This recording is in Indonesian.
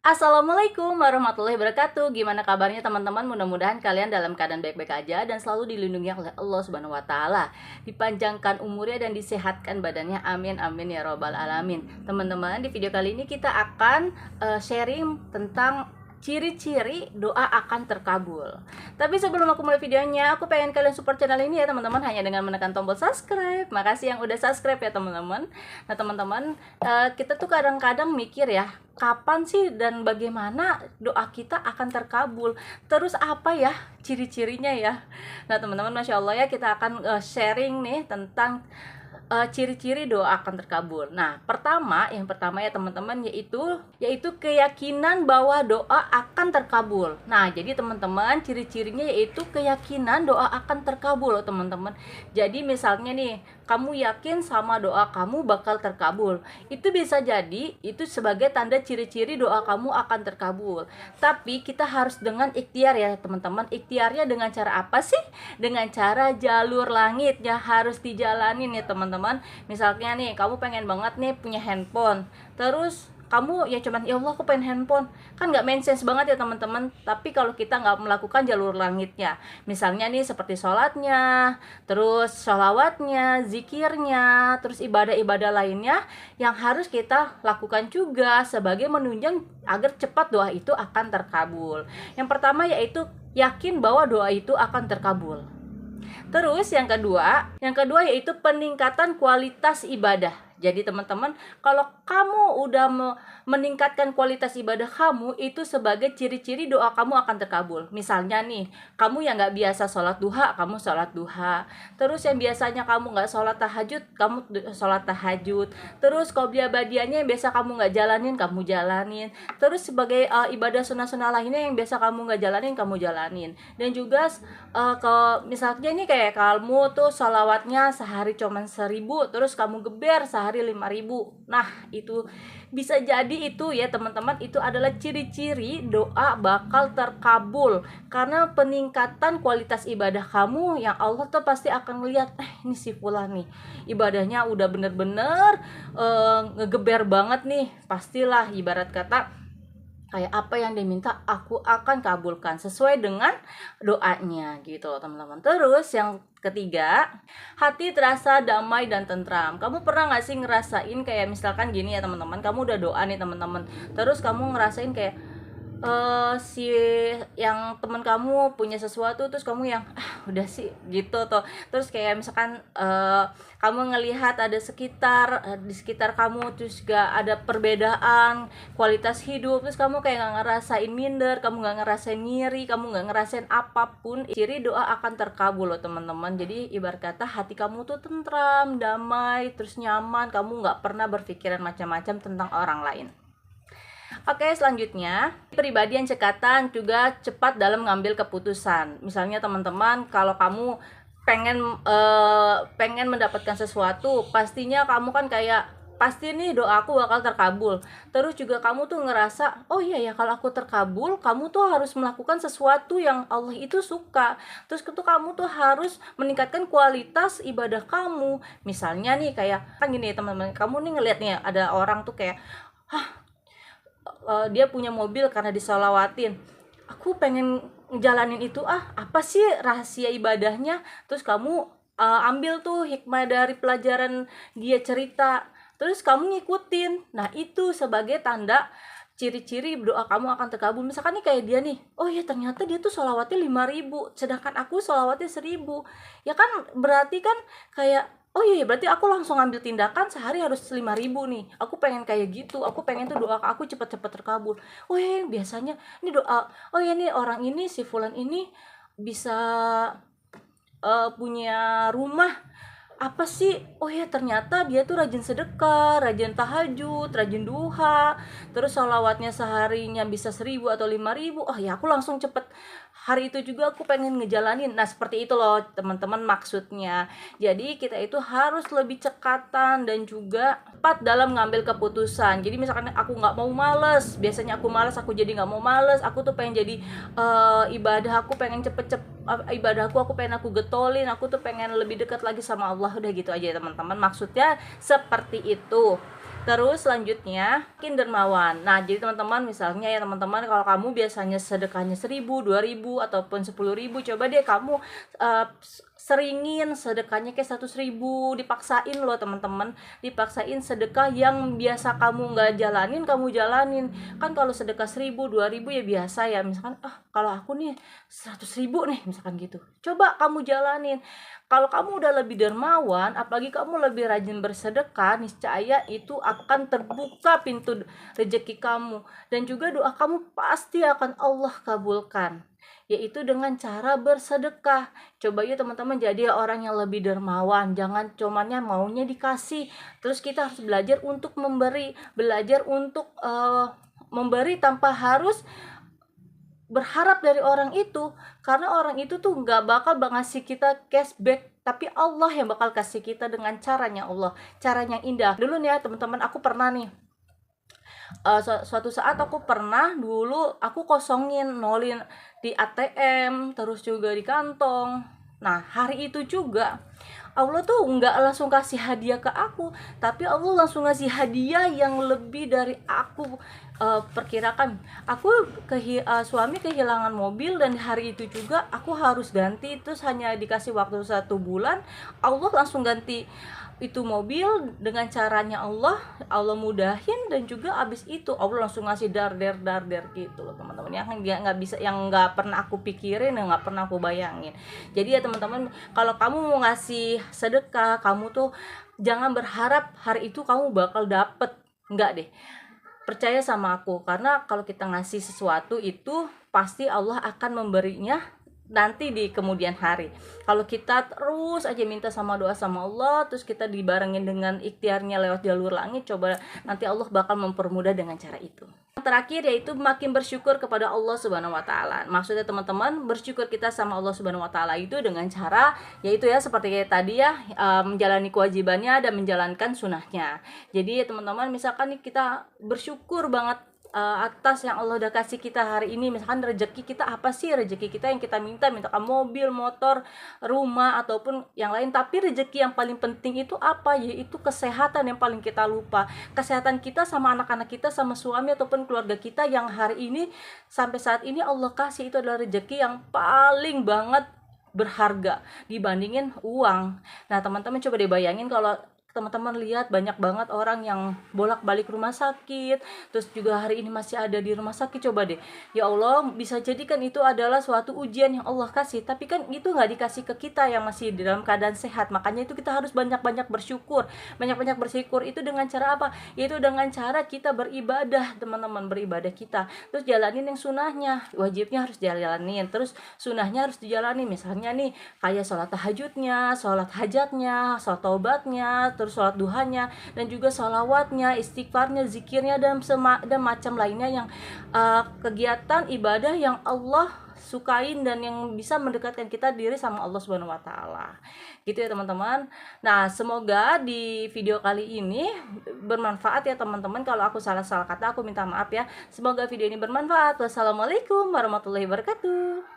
Assalamualaikum warahmatullahi wabarakatuh. Gimana kabarnya teman-teman? Mudah-mudahan kalian dalam keadaan baik-baik aja dan selalu dilindungi oleh Allah Subhanahu wa taala. Dipanjangkan umurnya dan disehatkan badannya. Amin amin ya robbal alamin. Teman-teman, di video kali ini kita akan sharing tentang ciri-ciri doa akan terkabul. Tapi sebelum aku mulai videonya, aku pengen kalian support channel ini ya teman-teman, hanya dengan menekan tombol subscribe. Makasih yang udah subscribe ya teman-teman. Nah teman-teman, kita tuh kadang-kadang mikir ya, kapan sih dan bagaimana doa kita akan terkabul? Terus apa ya ciri-cirinya ya? Nah teman-teman, Masya Allah ya, kita akan sharing nih tentang ciri-ciri doa akan terkabul. Nah, yang pertama ya teman-teman, yaitu keyakinan bahwa doa akan terkabul. Nah, jadi teman-teman, ciri-cirinya yaitu keyakinan doa akan terkabul, teman-teman. Jadi misalnya nih, kamu yakin sama doa kamu bakal terkabul. Itu bisa jadi itu sebagai tanda ciri-ciri doa kamu akan terkabul. Tapi kita harus dengan ikhtiar ya, teman-teman. Ikhtiarnya dengan cara apa sih? Dengan cara jalur langitnya harus dijalanin ya, teman-teman. Misalnya nih, kamu pengen banget nih punya handphone, terus kamu ya cuman ya Allah aku pengen handphone, kan nggak make sense banget ya teman-teman. Tapi kalau kita nggak melakukan jalur langitnya, misalnya nih seperti sholatnya, terus sholawatnya, zikirnya, terus ibadah-ibadah lainnya yang harus kita lakukan juga sebagai menunjang agar cepat doa itu akan terkabul. Yang pertama yaitu yakin bahwa doa itu akan terkabul. Terus yang kedua yaitu peningkatan kualitas ibadah. Jadi teman-teman, kalau kamu udah meningkatkan kualitas ibadah kamu, itu sebagai ciri-ciri doa kamu akan terkabul. Misalnya nih, kamu yang nggak biasa sholat duha, kamu sholat duha. Terus yang biasanya kamu nggak sholat tahajud, kamu sholat tahajud. Terus qobliyah badiahnya yang biasa kamu nggak jalanin, kamu jalanin. Terus sebagai ibadah sunnah-sunnah lainnya yang biasa kamu nggak jalanin, kamu jalanin. Dan juga misalnya nih kayak kamu tuh sholawatnya sehari cuman 1.000, terus kamu geber sehari 5.000. Nah itu bisa jadi itu ya teman-teman, itu adalah ciri-ciri doa bakal terkabul. Karena peningkatan kualitas ibadah kamu yang Allah tuh pasti akan ngeliat, ini si fulan nih ibadahnya udah bener-bener ngegeber banget nih. Pastilah ibarat kata kayak apa yang diminta aku akan kabulkan sesuai dengan doanya gitu loh teman-teman. Terus yang ketiga, hati terasa damai dan tentram. Kamu pernah gak sih ngerasain kayak misalkan gini ya teman-teman, kamu udah doa nih teman-teman, terus kamu ngerasain kayak si yang teman kamu punya sesuatu, terus kamu yang udah sih gitu tuh. Terus kayak misalkan kamu ngelihat ada di sekitar kamu terus juga ada perbedaan kualitas hidup, terus kamu kayak nggak ngerasain minder, kamu nggak ngerasain ngiri, kamu nggak ngerasain apapun. Ciri doa akan terkabul loh teman-teman. Jadi ibarat kata hati kamu tuh tentram, damai, terus nyaman, kamu nggak pernah berpikiran macam-macam tentang orang lain. Oke, selanjutnya, pribadi yang cekatan juga cepat dalam mengambil keputusan. Misalnya teman-teman, kalau kamu pengen mendapatkan sesuatu, pastinya kamu kan kayak pasti nih doaku bakal terkabul. Terus juga kamu tuh ngerasa, oh iya ya kalau aku terkabul, kamu tuh harus melakukan sesuatu yang Allah itu suka. Terus tuh kamu tuh harus meningkatkan kualitas ibadah kamu. Misalnya nih kayak kan gini teman-teman, kamu nih ngeliat nih ada orang tuh kayak dia punya mobil karena disolawatin, aku pengen ngejalanin itu, apa sih rahasia ibadahnya. Terus kamu ambil tuh hikmah dari pelajaran dia cerita, terus kamu ngikutin. Nah itu sebagai tanda ciri-ciri doa kamu akan terkabul. Misalkan nih kayak dia nih, oh ya ternyata dia tuh sholawatnya 5.000, sedangkan aku sholawatnya 1.000. Ya kan berarti kan kayak, oh iya berarti aku langsung ambil tindakan sehari harus 5.000 nih. Aku pengen kayak gitu, aku pengen tuh doa aku cepet-cepet terkabul. Oh iya biasanya ini doa, oh iya nih orang ini si fulan ini bisa punya rumah, apa sih, oh ya ternyata dia tuh rajin sedekah, rajin tahajud, rajin duha, terus sholawatnya seharinya bisa 1.000 atau 5.000. Oh ya aku langsung cepet hari itu juga aku pengen ngejalanin. Nah seperti itu loh teman-teman maksudnya. Jadi kita itu harus lebih cekatan dan juga cepat dalam ngambil keputusan. Jadi misalkan aku nggak mau males, biasanya aku males, aku jadi nggak mau males, aku tuh pengen jadi ibadah aku pengen cepet-cepet, ibadahku aku pengen aku getolin, aku tuh pengen lebih dekat lagi sama Allah. Udah gitu aja ya teman-teman, maksudnya seperti itu. Terus selanjutnya makin dermawan. Nah, jadi teman-teman, misalnya ya teman-teman, kalau kamu biasanya sedekahnya 1.000, 2.000 ataupun 10.000, coba deh kamu seringin sedekahnya kayak 100.000, dipaksain loh teman-teman, dipaksain sedekah yang biasa kamu nggak jalanin, kamu jalanin. Kan kalau sedekah 1.000, 2.000 ya biasa ya, misalkan kalau aku nih 100.000 nih misalkan gitu, coba kamu jalanin. Kalau kamu udah lebih dermawan, apalagi kamu lebih rajin bersedekah, niscaya itu akan terbuka pintu rezeki kamu, dan juga doa kamu pasti akan Allah kabulkan, yaitu dengan cara bersedekah. Coba yuk teman-teman jadi orang yang lebih dermawan, jangan cumannya maunya dikasih. Terus kita harus belajar untuk memberi, belajar untuk memberi tanpa harus berharap dari orang itu, karena orang itu tuh nggak bakal ngasih kita cashback, tapi Allah yang bakal kasih kita dengan caranya Allah, caranya yang indah. Dulu nih ya teman-teman, aku pernah nih suatu saat aku pernah dulu aku kosongin nolin di ATM, terus juga di kantong. Nah, hari itu juga Allah tuh nggak langsung kasih hadiah ke aku, tapi Allah langsung ngasih hadiah yang lebih dari aku perkirakan. Aku suami kehilangan mobil, dan hari itu juga aku harus ganti, terus hanya dikasih waktu 1 bulan, Allah langsung ganti itu mobil dengan caranya Allah mudahin, dan juga abis itu Allah langsung ngasih darder gitu loh teman-teman, yang nggak bisa, yang nggak pernah aku pikirin, yang nggak pernah aku bayangin. Jadi ya teman-teman, kalau kamu mau ngasih sedekah, kamu tuh jangan berharap hari itu kamu bakal dapet, enggak deh, percaya sama aku, karena kalau kita ngasih sesuatu itu pasti Allah akan memberinya nanti di kemudian hari. Kalau kita terus aja minta sama doa sama Allah, terus kita dibarengin dengan ikhtiarnya lewat jalur langit, coba nanti Allah bakal mempermudah dengan cara itu. Yang terakhir yaitu makin bersyukur kepada Allah Subhanahu wa taala. Maksudnya teman-teman, bersyukur kita sama Allah Subhanahu wa taala itu dengan cara yaitu ya seperti kayak tadi ya, menjalani kewajibannya dan menjalankan sunahnya. Jadi teman-teman, misalkan nih kita bersyukur banget atas yang Allah udah kasih kita hari ini. Misalkan rezeki kita apa sih, rezeki kita yang kita mintakan mobil, motor, rumah, ataupun yang lain, tapi rezeki yang paling penting itu apa, yaitu kesehatan yang paling kita lupa. Kesehatan kita sama anak-anak kita, sama suami ataupun keluarga kita yang hari ini sampai saat ini Allah kasih, itu adalah rezeki yang paling banget berharga dibandingin uang. Nah teman-teman, coba deh bayangin kalau teman-teman lihat banyak banget orang yang bolak-balik rumah sakit, terus juga hari ini masih ada di rumah sakit. Coba deh, ya Allah, bisa jadi kan itu adalah suatu ujian yang Allah kasih, tapi kan itu nggak dikasih ke kita yang masih dalam keadaan sehat. Makanya itu kita harus banyak-banyak bersyukur. Banyak-banyak bersyukur itu dengan cara apa? Yaitu dengan cara kita beribadah, teman-teman, beribadah kita. Terus jalanin yang sunahnya, wajibnya harus jalanin, terus sunahnya harus dijalani. Misalnya nih, kayak sholat tahajudnya, sholat hajatnya, sholat taubatnya, terus sholat duhanya, dan juga sholawatnya, istighfarnya, zikirnya, dan macam lainnya yang kegiatan ibadah yang Allah sukain dan yang bisa mendekatkan kita diri sama Allah Subhanahu wa taala. Gitu ya teman-teman. Nah, semoga di video kali ini bermanfaat ya teman-teman. Kalau aku salah kata, aku minta maaf ya. Semoga video ini bermanfaat. Wassalamualaikum warahmatullahi wabarakatuh.